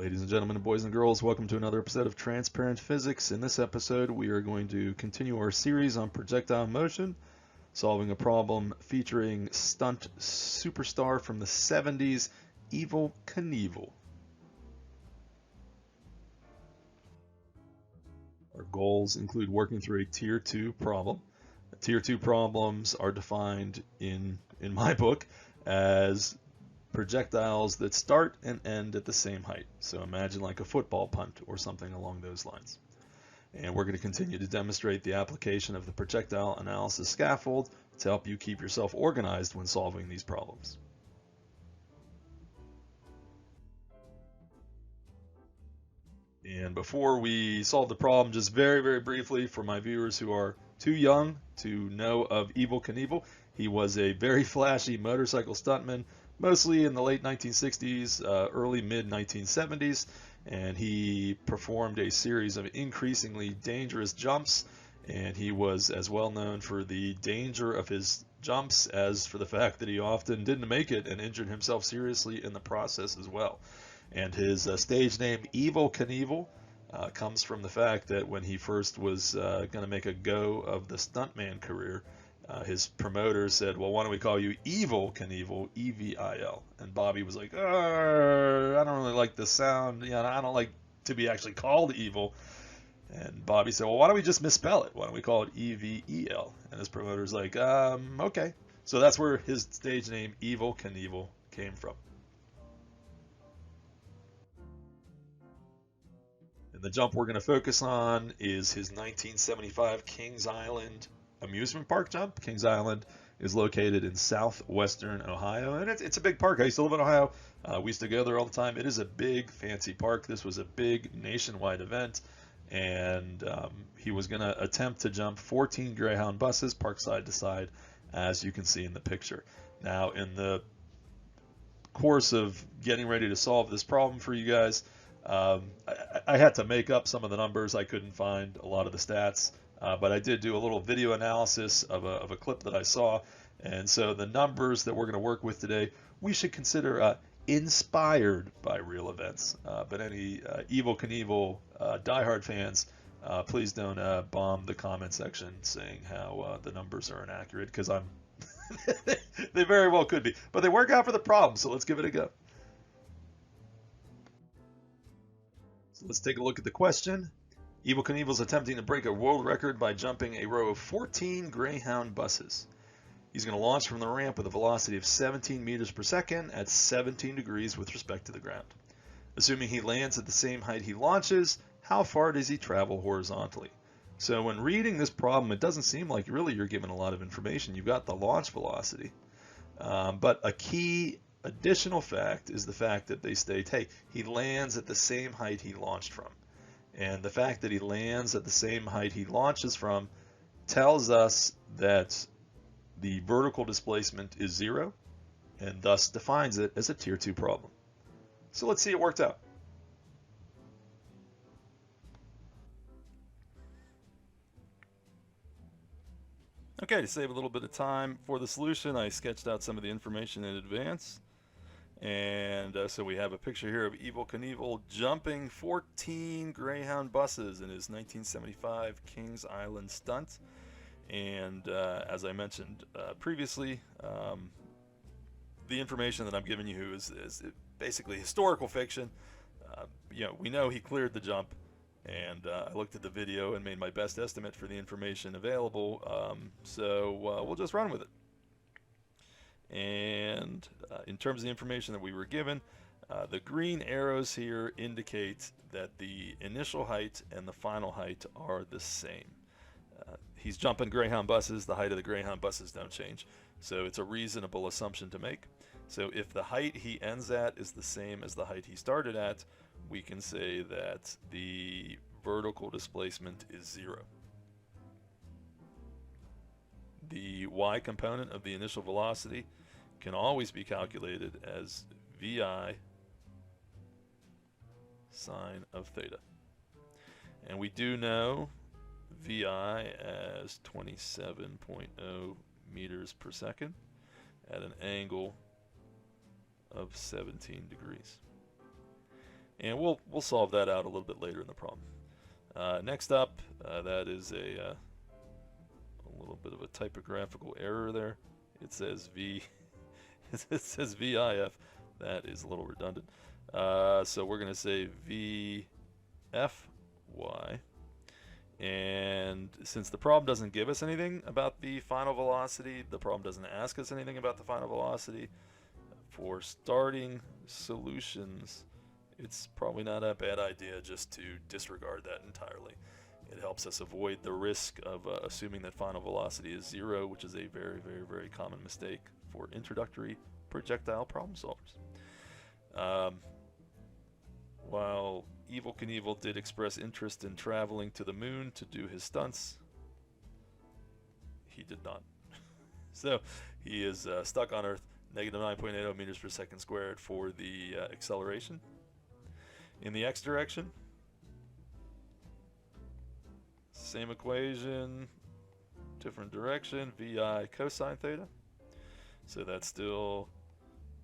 Ladies and gentlemen, boys and girls, welcome to another episode of Transparent Physics. In this episode, we are going to continue our series on projectile motion, solving a problem featuring stunt superstar from the 70s, Evel Knievel. Our goals include working through a Tier 2 problem. Tier 2 problems are defined in my book as projectiles that start and end at the same height. So imagine like a football punt or something along those lines. And we're going to continue to demonstrate the application of the projectile analysis scaffold to help you keep yourself organized when solving these problems. And before we solve the problem, just very briefly for my viewers who are too young to know of Evel Knievel, he was a very flashy motorcycle stuntman, mostly in the late 1960s, early mid 1970s, and he performed a series of increasingly dangerous jumps, and he was as well known for the danger of his jumps as for the fact that he often didn't make it and injured himself seriously in the process as well. And his stage name, Evel Knievel, comes from the fact that when he first was going to make a go of the stuntman career, his promoters said, well, why don't we call you Evel Knievel, E-V-I-L. And Bobby was like, I don't really like the sound. I don't like to be actually called evil. And Bobby said, well, why don't we just misspell it? Why don't we call it E-V-E-L? And his promoter's like, okay. So that's where his stage name, Evel Knievel, came from. And the jump we're going to focus on is his 1975 Kings Island amusement park jump. Kings Island is located in southwestern Ohio, and it's a big park. I used to live in Ohio. We used to go there all the time. It is a big, fancy park. This was a big nationwide event, and he was going to attempt to jump 14 Greyhound buses, park side to side, as you can see in the picture. Now, in the course of getting ready to solve this problem for you guys, I had to make up some of the numbers. I couldn't find a lot of the stats, but I did do a little video analysis of a clip that I saw. And so the numbers that we're going to work with today, we should consider inspired by real events. But any Evel Knievel diehard fans, please don't bomb the comment section saying how the numbers are inaccurate, because I'm they very well could be. But they work out for the problem, so let's give it a go. So let's take a look at the question. Evel Knievel is attempting to break a world record by jumping a row of 14 Greyhound buses. He's going to launch from the ramp with a velocity of 17 meters per second at 17 degrees with respect to the ground. Assuming he lands at the same height he launches, how far does he travel horizontally? So when reading this problem, it doesn't seem like really you're given a lot of information. You've got the launch velocity, but a key additional fact is the fact that they state, hey, he lands at the same height he launched from. And the fact that he lands at the same height he launches from tells us that the vertical displacement is 0, and thus defines it as a Tier 2 problem. So let's see it worked out. Okay, to save a little bit of time for the solution, I sketched out some of the information in advance. And so we have a picture here of Evel Knievel jumping 14 Greyhound buses in his 1975 Kings Island stunt. And as I mentioned previously, the information that I'm giving you is basically historical fiction. We know he cleared the jump, and I looked at the video and made my best estimate for the information available. So we'll just run with it. And in terms of the information that we were given, the green arrows here indicate that the initial height and the final height are the same. He's jumping Greyhound buses. The height of the Greyhound buses don't change. So it's a reasonable assumption to make. So if the height he ends at is the same as the height he started at, we can say that the vertical displacement is 0. The y component of the initial velocity can always be calculated as VI sine of theta. And we do know VI as 27.0 meters per second at an angle of 17 degrees. And we'll solve that out a little bit later in the problem. Next up, that is a little bit of a typographical error there. It says V. It says VIF. That is a little redundant. So we're going to say VFY. And since the problem doesn't give us anything about the final velocity, the problem doesn't ask us anything about the final velocity, for starting solutions, it's probably not a bad idea just to disregard that entirely. It helps us avoid the risk of assuming that final velocity is 0, which is a very, very, very common mistake for introductory projectile problem solvers. While Evel Knievel did express interest in traveling to the moon to do his stunts, he did not. So he is stuck on Earth, negative 9.80 meters per second squared for the acceleration. In the x direction, same equation, different direction, VI cosine theta. So that's still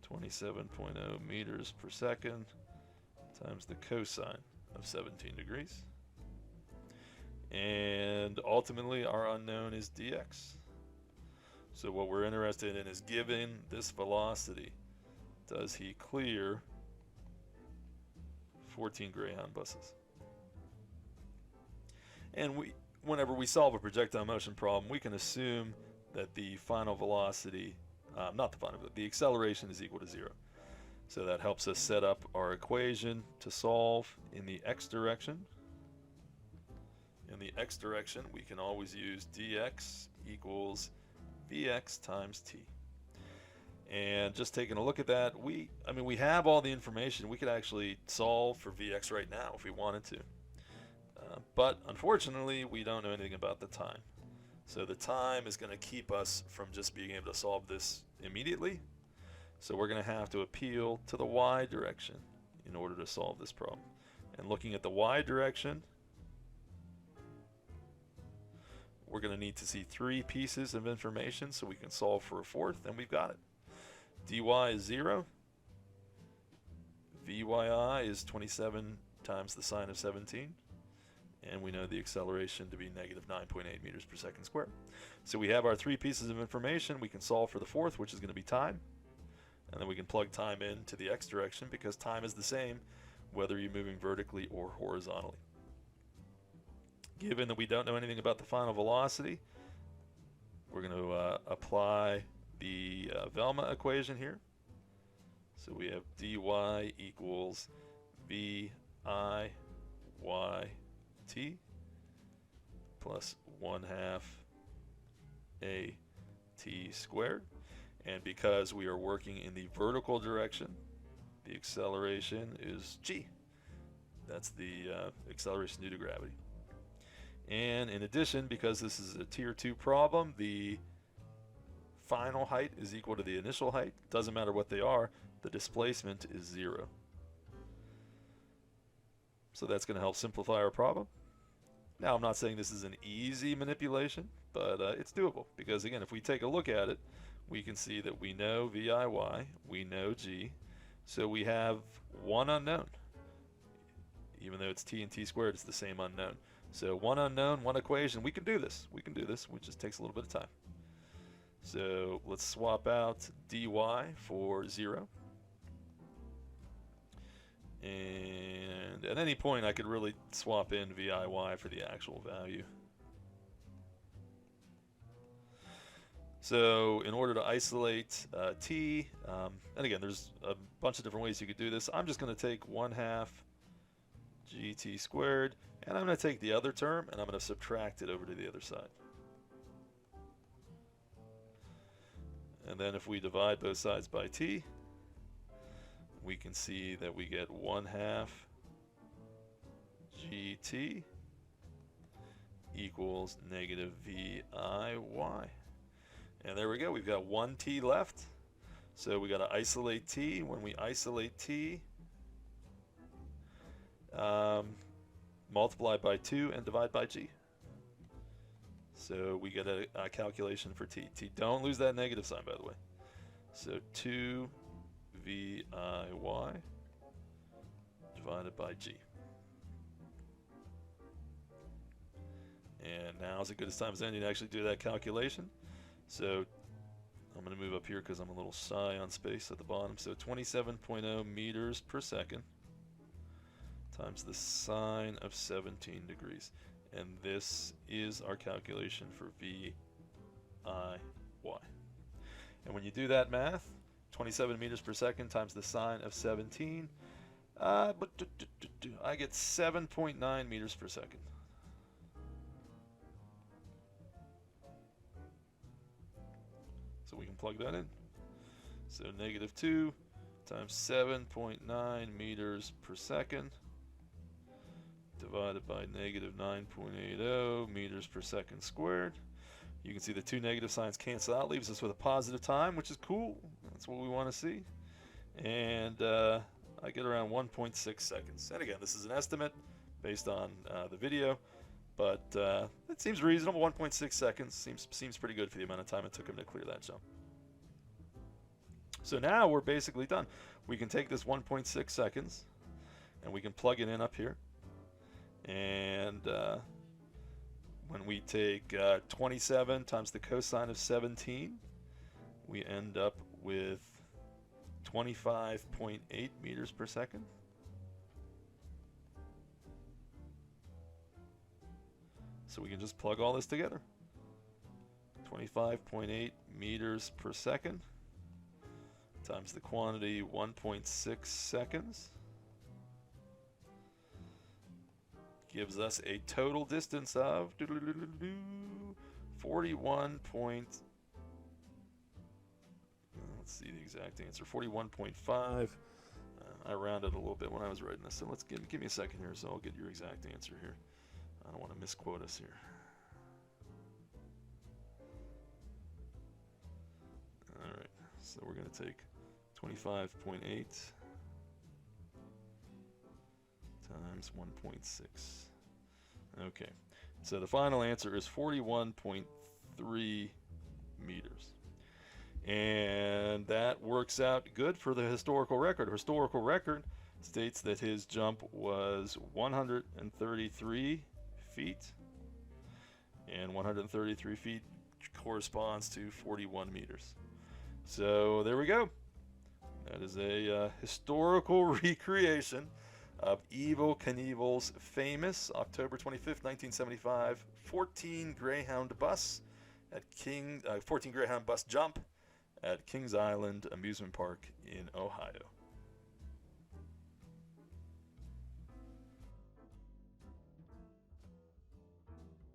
27.0 meters per second times the cosine of 17 degrees. And ultimately our unknown is dx. So what we're interested in is, given this velocity, does he clear 14 Greyhound buses? And whenever we solve a projectile motion problem, we can assume that the final velocity, the acceleration is equal to 0. So that helps us set up our equation to solve in the x direction. In the x direction, we can always use dx equals vx times t. And just taking a look at that, we have all the information. We could actually solve for vx right now if we wanted to. But unfortunately, we don't know anything about the time. So the time is going to keep us from just being able to solve this immediately. So we're going to have to appeal to the y direction in order to solve this problem. And looking at the y direction, we're going to need to see 3 pieces of information so we can solve for a fourth, and we've got it. dy is 0. Vyi is 27 times the sine of 17. And we know the acceleration to be negative 9.8 meters per second squared. So we have our 3 pieces of information. We can solve for the fourth, which is going to be time. And then we can plug time into the x direction, because time is the same whether you're moving vertically or horizontally. Given that we don't know anything about the final velocity, we're going to apply the Velma equation here. So we have dy equals vi y t plus 1/2 a t squared. And because we are working in the vertical direction, the acceleration is g. That's the acceleration due to gravity. And in addition, because this is a tier 2 problem, the final height is equal to the initial height. Doesn't matter what they are, the displacement is 0. So that's going to help simplify our problem. Now, I'm not saying this is an easy manipulation, but it's doable, because again, if we take a look at it, we can see that we know VIY, we know G, so we have one unknown. Even though it's t and t squared, it's the same unknown. So one unknown, one equation. We can do this. We can do this. It just takes a little bit of time. So let's swap out dy for 0. And at any point, I could really swap in VIY for the actual value. So in order to isolate t, and again, there's a bunch of different ways you could do this. I'm just going to take 1/2 gt squared, and I'm going to take the other term, and I'm going to subtract it over to the other side. And then if we divide both sides by t, we can see that we get 1/2 gt equals negative VIY. And there we go. We've got 1 t left. So we got to isolate t. When we isolate t, multiply by 2 and divide by g. So we get a calculation for t. Don't lose that negative sign, by the way. So 2 VIY divided by G. And now is as good as time as any to actually do that calculation. So I'm going to move up here because I'm a little shy on space at the bottom. So 27.0 meters per second times the sine of 17 degrees. And this is our calculation for VIY. And when you do that math, 27 meters per second times the sine of 17, I get 7.9 meters per second. So we can plug that in. So -2 times 7.9 meters per second divided by -9.80 meters per second squared. You can see the two negative signs cancel out, leaves us with a positive time, which is cool. That's what we want to see. And I get around 1.6 seconds. And again, this is an estimate based on the video, but it seems reasonable. 1.6 seconds seems pretty good for the amount of time it took him to clear that jump. So now we're basically done. We can take this 1.6 seconds and we can plug it in up here. And when we take 27 times the cosine of 17, we end up with 25.8 meters per second. So we can just plug all this together. 25.8 meters per second times the quantity 1.6 seconds gives us a total distance of 41 point, let's see the exact answer, 41.5. I rounded a little bit when I was writing this, so let's give me a second here so I'll get your exact answer here. I don't want to misquote us here. Alright, so we're going to take 25.8 times 1.6. Okay, so the final answer is 41.3 meters. And that works out good for the historical record. The historical record states that his jump was 133 feet, and 133 feet corresponds to 41 meters. So there we go. That is a historical recreation of Evel Knievel's famous October 25th, 1975 14 Greyhound bus at 14 Greyhound bus jump at Kings Island Amusement Park in Ohio.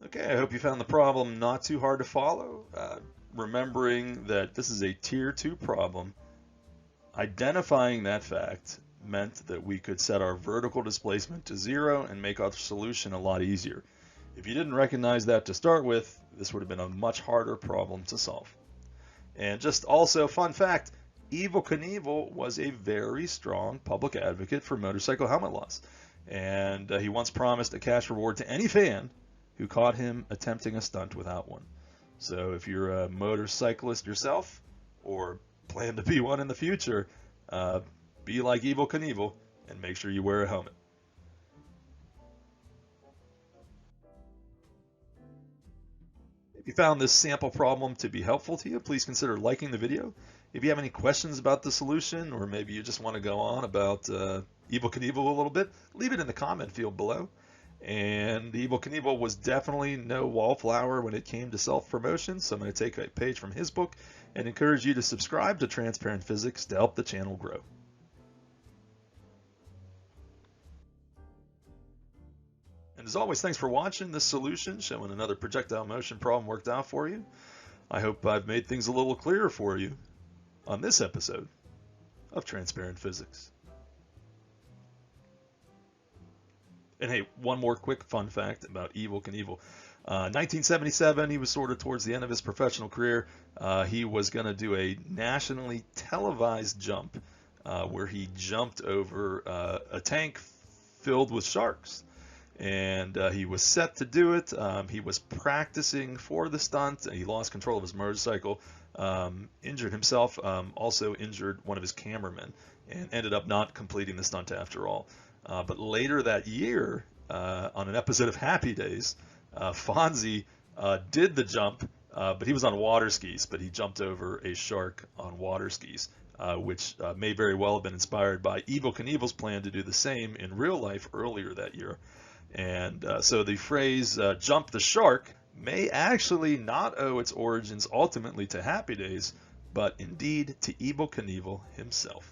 Okay, I hope you found the problem not too hard to follow. Remembering that this is a Tier 2 problem, identifying that fact meant that we could set our vertical displacement to 0 and make our solution a lot easier. If you didn't recognize that to start with, this would have been a much harder problem to solve. And just also, fun fact, Evel Knievel was a very strong public advocate for motorcycle helmet loss. And he once promised a cash reward to any fan who caught him attempting a stunt without one. So if you're a motorcyclist yourself or plan to be one in the future, be like Evel Knievel and make sure you wear a helmet. If you found this sample problem to be helpful to you, please consider liking the video. If you have any questions about the solution, or maybe you just want to go on about Evel Knievel a little bit, leave it in the comment field below. And Evel Knievel was definitely no wallflower when it came to self-promotion, so I'm going to take a page from his book and encourage you to subscribe to Transparent Physics to help the channel grow. And as always, thanks for watching this solution, showing another projectile motion problem worked out for you. I hope I've made things a little clearer for you on this episode of Transparent Physics. And hey, one more quick fun fact about Evel Knievel. 1977, he was sort of towards the end of his professional career. He was going to do a nationally televised jump where he jumped over a tank filled with sharks. And he was set to do it. He was practicing for the stunt. He lost control of his motorcycle, injured himself, also injured one of his cameramen, and ended up not completing the stunt after all. But later that year, on an episode of Happy Days, Fonzie did the jump, but he was on water skis, but he jumped over a shark on water skis, which may very well have been inspired by Evel Knievel's plan to do the same in real life earlier that year. And so the phrase jump the shark may actually not owe its origins ultimately to Happy Days, but indeed to Evel Knievel himself.